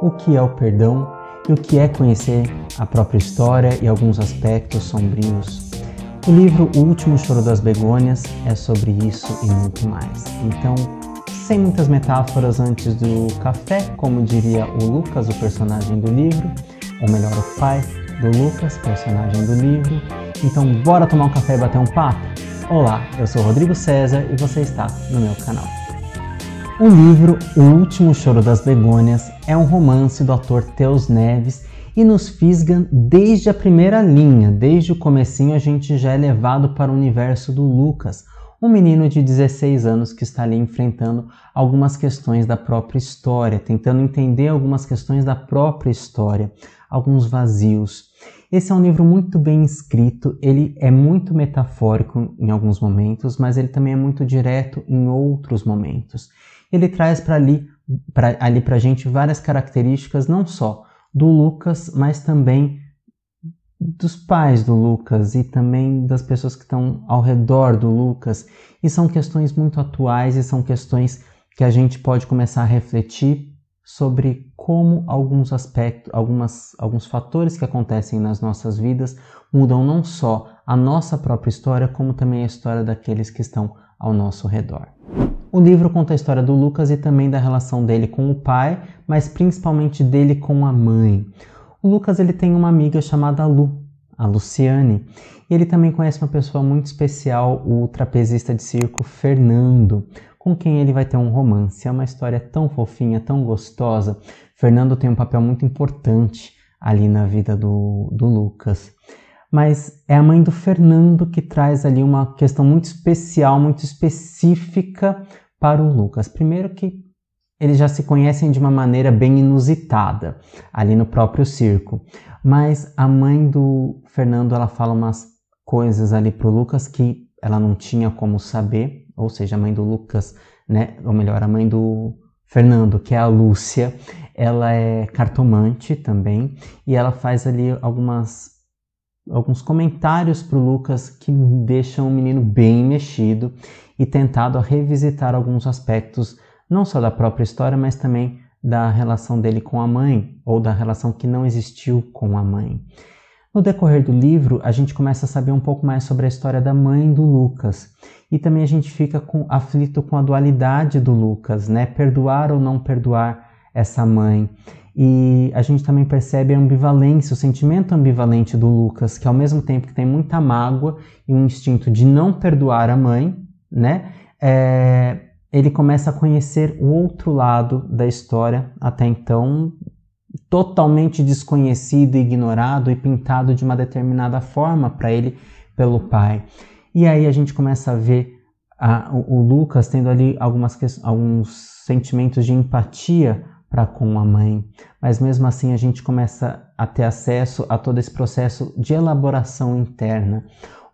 o que é o perdão e o que é conhecer a própria história e alguns aspectos sombrios. O livro O Último Choro das Begônias é sobre isso e muito mais. Então, sem muitas metáforas antes do café, como diria o Lucas, o personagem do livro, ou melhor, o pai do Lucas, personagem do livro. Então, bora tomar um café e bater um papo? Olá, eu sou Rodrigo César e você está no meu canal. O livro O Último Choro das Begônias é um romance do autor Theus Neves e nos fisga desde a primeira linha. Desde o comecinho a gente já é levado para o universo do Lucas, um menino de 16 anos que está ali enfrentando algumas questões da própria história, tentando entender algumas questões da própria história, alguns vazios. Esse é um livro muito bem escrito, ele é muito metafórico em alguns momentos, mas ele também é muito direto em outros momentos. Ele traz para a gente várias características, não só do Lucas, mas também dos pais do Lucas e também das pessoas que estão ao redor do Lucas. E são questões muito atuais e são questões que a gente pode começar a refletir sobre como alguns aspectos, alguns fatores que acontecem nas nossas vidas mudam não só a nossa própria história, como também a história daqueles que estão ao nosso redor. O livro conta a história do Lucas e também da relação dele com o pai, mas principalmente dele com a mãe. O Lucas ele tem uma amiga chamada Lu, a Luciane, e ele também conhece uma pessoa muito especial, o trapezista de circo Fernando, com quem ele vai ter um romance. É uma história tão fofinha, tão gostosa. Fernando tem um papel muito importante ali na vida do Lucas. Mas é a mãe do Fernando que traz ali uma questão muito especial, muito específica para o Lucas. Primeiro que eles já se conhecem de uma maneira bem inusitada, ali no próprio circo. Mas a mãe do Fernando, ela fala umas coisas ali pro Lucas que ela não tinha como saber, ou seja, a mãe do Lucas, né, ou melhor, a mãe do Fernando, que é a Lúcia, ela é cartomante também, e ela faz ali alguns comentários pro Lucas que deixam o menino bem mexido e tentado a revisitar alguns aspectos, não só da própria história, mas também da relação dele com a mãe, ou da relação que não existiu com a mãe. No decorrer do livro, a gente começa a saber um pouco mais sobre a história da mãe do Lucas. E também a gente fica aflito com a dualidade do Lucas, né? Perdoar ou não perdoar essa mãe. E a gente também percebe a ambivalência, o sentimento ambivalente do Lucas, que ao mesmo tempo que tem muita mágoa e um instinto de não perdoar a mãe, né? Ele começa a conhecer o outro lado da história, até então totalmente desconhecido, ignorado e pintado de uma determinada forma para ele pelo pai. E aí a gente começa a ver o Lucas tendo ali alguns sentimentos de empatia para com a mãe, mas mesmo assim a gente começa a ter acesso a todo esse processo de elaboração interna.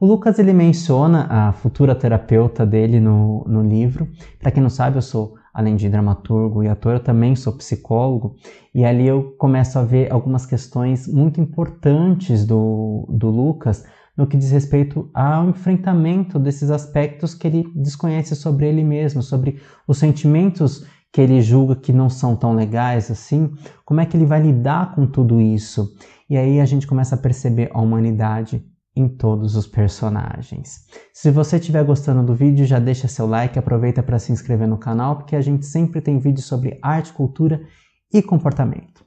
O Lucas ele menciona a futura terapeuta dele no livro. Para quem não sabe, eu sou, além de dramaturgo e ator, eu também sou psicólogo, e ali eu começo a ver algumas questões muito importantes do Lucas no que diz respeito ao enfrentamento desses aspectos que ele desconhece sobre ele mesmo, sobre os sentimentos que ele julga que não são tão legais assim, como é que ele vai lidar com tudo isso? E aí a gente começa a perceber a humanidade em todos os personagens. Se você estiver gostando do vídeo, já deixa seu like, aproveita para se inscrever no canal, porque a gente sempre tem vídeos sobre arte, cultura e comportamento.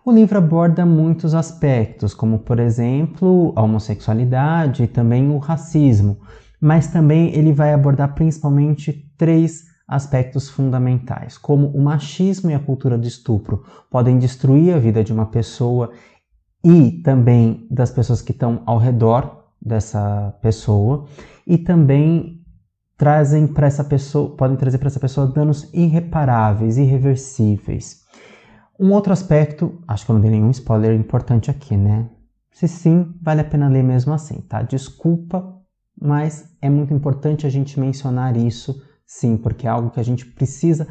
O livro aborda muitos aspectos, como por exemplo, a homossexualidade e também o racismo, mas também ele vai abordar principalmente 3 aspectos fundamentais, como o machismo e a cultura do estupro podem destruir a vida de uma pessoa e também das pessoas que estão ao redor dessa pessoa, e também podem trazer para essa pessoa danos irreparáveis, irreversíveis. Um outro aspecto, acho que eu não dei nenhum spoiler importante aqui, né? Se sim, vale a pena ler mesmo assim, tá? Desculpa, mas é muito importante a gente mencionar isso, sim, porque é algo que a gente precisa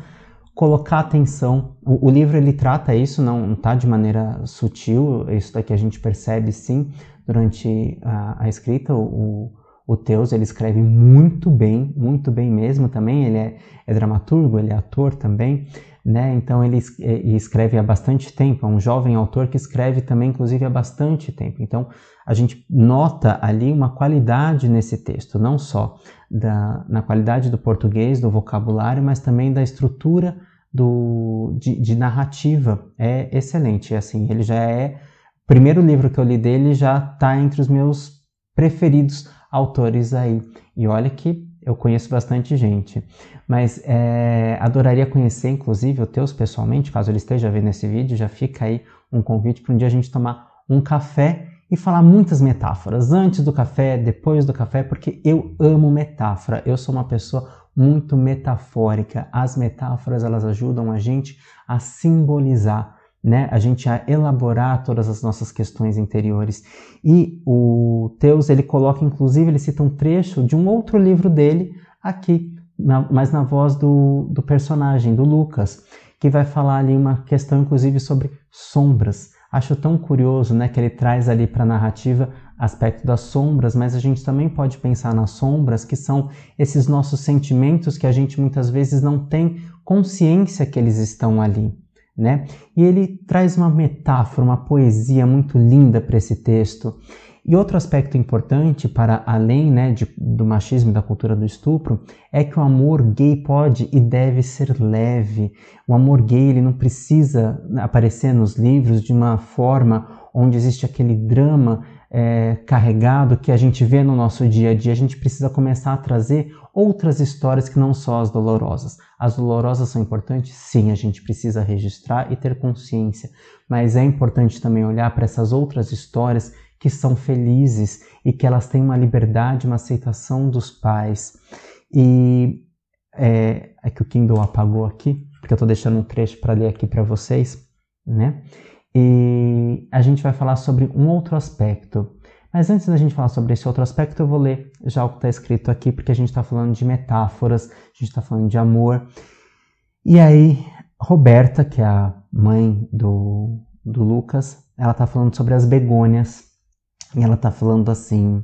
colocar atenção. O livro ele trata isso, não tá de maneira sutil, isso daqui a gente percebe sim durante a escrita. O Theus ele escreve muito bem mesmo também, ele é dramaturgo, ele é ator também, né? Então ele escreve há bastante tempo, é um jovem autor que escreve também, inclusive, há bastante tempo. Então a gente nota ali uma qualidade nesse texto, não só na qualidade do português, do vocabulário, mas também da estrutura de narrativa. É excelente, assim, ele já é... O primeiro livro que eu li dele já está entre os meus preferidos autores aí. E olha que eu conheço bastante gente, mas adoraria conhecer, inclusive, o Teus pessoalmente, caso ele esteja vendo esse vídeo. Já fica aí um convite para um dia a gente tomar um café e falar muitas metáforas, antes do café, depois do café, porque eu amo metáfora, eu sou uma pessoa muito metafórica. As metáforas, elas ajudam a gente a simbolizar, né? A gente a elaborar todas as nossas questões interiores. E o Teus, ele coloca, inclusive, ele cita um trecho de um outro livro dele aqui, mas na voz do personagem, do Lucas, que vai falar ali uma questão, inclusive, sobre sombras. Acho tão curioso, né, que ele traz ali para a narrativa aspecto das sombras, mas a gente também pode pensar nas sombras, que são esses nossos sentimentos que a gente muitas vezes não tem consciência que eles estão ali, né? E ele traz uma metáfora, uma poesia muito linda para esse texto. E outro aspecto importante, para além, né, do machismo e da cultura do estupro, é que o amor gay pode e deve ser leve. O amor gay, ele não precisa aparecer nos livros de uma forma onde existe aquele drama carregado que a gente vê no nosso dia a dia. A gente precisa começar a trazer outras histórias que não só as dolorosas. As dolorosas são importantes? Sim, a gente precisa registrar e ter consciência. Mas é importante também olhar para essas outras histórias que são felizes e que elas têm uma liberdade, uma aceitação dos pais. E é que o Kindle apagou aqui, porque eu estou deixando um trecho para ler aqui para vocês, né? E a gente vai falar sobre um outro aspecto. Mas antes da gente falar sobre esse outro aspecto, eu vou ler já o que está escrito aqui, porque a gente está falando de metáforas, a gente está falando de amor. E aí, Roberta, que é a mãe do Lucas, ela está falando sobre as begônias. E ela está falando assim: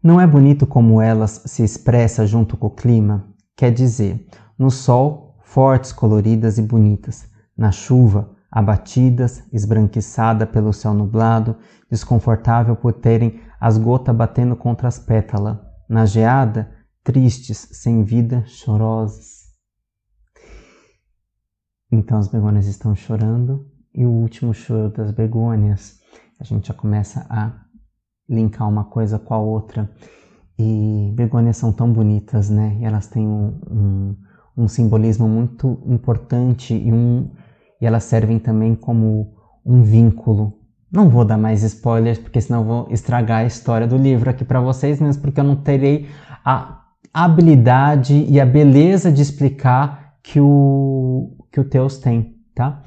não é bonito como elas se expressam junto com o clima? Quer dizer, no sol, fortes, coloridas e bonitas. Na chuva, abatidas, esbranquiçada pelo céu nublado, desconfortável por terem as gotas batendo contra as pétalas. Na geada, tristes, sem vida, chorosas. Então as begônias estão chorando, e o último choro das begônias, a gente já começa a linkar uma coisa com a outra. E begônias são tão bonitas, né? E elas têm um simbolismo muito importante e elas servem também como um vínculo. Não vou dar mais spoilers, porque senão eu vou estragar a história do livro aqui para vocês, mesmo porque eu não terei a habilidade e a beleza de explicar que o Teus tem, tá?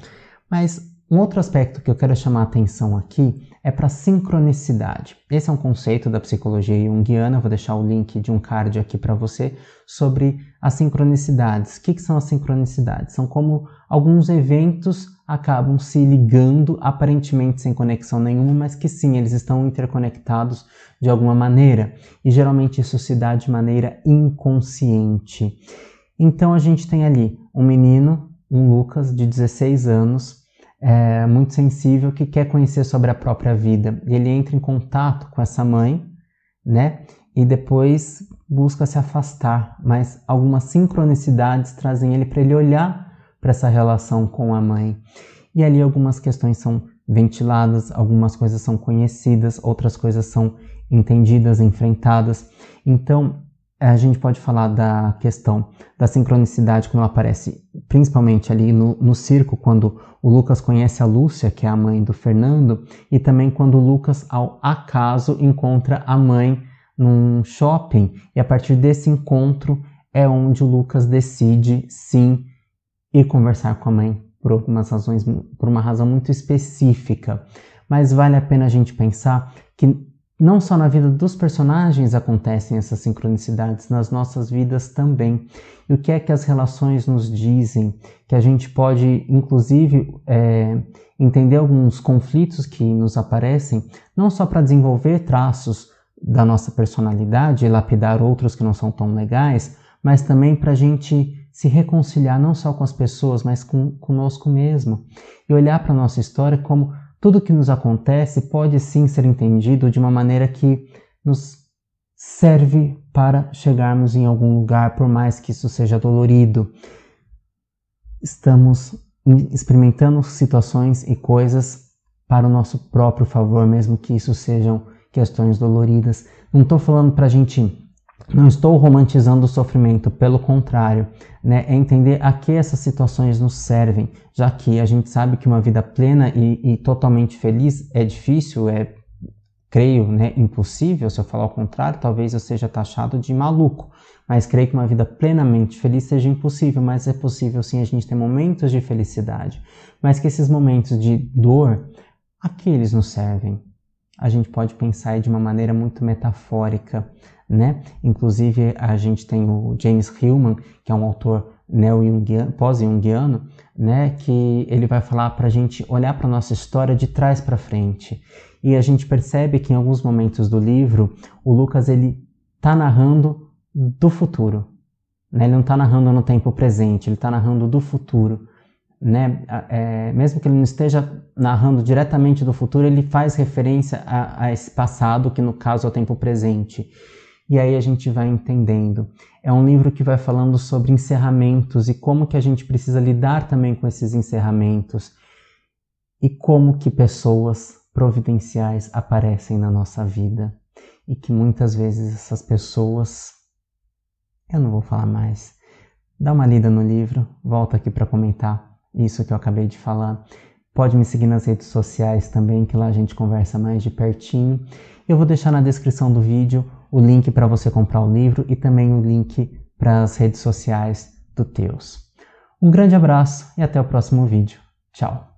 Mas um outro aspecto que eu quero chamar a atenção aqui é para a sincronicidade. Esse é um conceito da psicologia junguiana. Eu vou deixar o link de um card aqui para você sobre as sincronicidades. O que são as sincronicidades? São como alguns eventos acabam se ligando, aparentemente sem conexão nenhuma, mas que sim, eles estão interconectados de alguma maneira. E geralmente isso se dá de maneira inconsciente. Então a gente tem ali um menino, um Lucas, de 16 anos, muito sensível, que quer conhecer sobre a própria vida. Ele entra em contato com essa mãe, né? E depois busca se afastar, mas algumas sincronicidades trazem ele para ele olhar para essa relação com a mãe. E ali algumas questões são ventiladas, algumas coisas são conhecidas, outras coisas são entendidas, enfrentadas. Então a gente pode falar da questão da sincronicidade quando ela aparece principalmente ali no circo, quando o Lucas conhece a Lúcia, que é a mãe do Fernando, e também quando o Lucas, ao acaso, encontra a mãe num shopping, e a partir desse encontro é onde o Lucas decide, sim, ir conversar com a mãe por algumas razões, por uma razão muito específica. Mas vale a pena a gente pensar que não só na vida dos personagens acontecem essas sincronicidades, nas nossas vidas também. E o que é que as relações nos dizem? Que a gente pode, inclusive, entender alguns conflitos que nos aparecem, não só para desenvolver traços da nossa personalidade e lapidar outros que não são tão legais, mas também para a gente se reconciliar não só com as pessoas, mas conosco mesmo. E olhar para a nossa história como tudo que nos acontece pode sim ser entendido de uma maneira que nos serve para chegarmos em algum lugar, por mais que isso seja dolorido. Estamos experimentando situações e coisas para o nosso próprio favor, mesmo que isso sejam questões doloridas. Não estou falando para a gente... Não estou romantizando o sofrimento, pelo contrário, né? É entender a que essas situações nos servem, já que a gente sabe que uma vida plena e totalmente feliz é difícil, creio, né, impossível. Se eu falar o contrário, talvez eu seja taxado de maluco, mas creio que uma vida plenamente feliz seja impossível, mas é possível sim a gente ter momentos de felicidade, mas que esses momentos de dor, a que eles nos servem? A gente pode pensar de uma maneira muito metafórica, né? Inclusive a gente tem o James Hillman, que é um autor pós-junguiano, né? Que ele vai falar para a gente olhar para a nossa história de trás para frente. E a gente percebe que em alguns momentos do livro, o Lucas ele está narrando do futuro, né? Ele não está narrando no tempo presente, ele está narrando do futuro. Né? Mesmo que ele não esteja narrando diretamente do futuro, ele faz referência a esse passado, que no caso é o tempo presente. E aí a gente vai entendendo. É um livro que vai falando sobre encerramentos e como que a gente precisa lidar também com esses encerramentos e como que pessoas providenciais aparecem na nossa vida e que muitas vezes essas pessoas... Eu não vou falar mais. Dá uma lida no livro, volta aqui para comentar isso que eu acabei de falar. Pode me seguir nas redes sociais também, que lá a gente conversa mais de pertinho. Eu vou deixar na descrição do vídeo o link para você comprar o livro e também o link para as redes sociais do Teus. Um grande abraço e até o próximo vídeo. Tchau!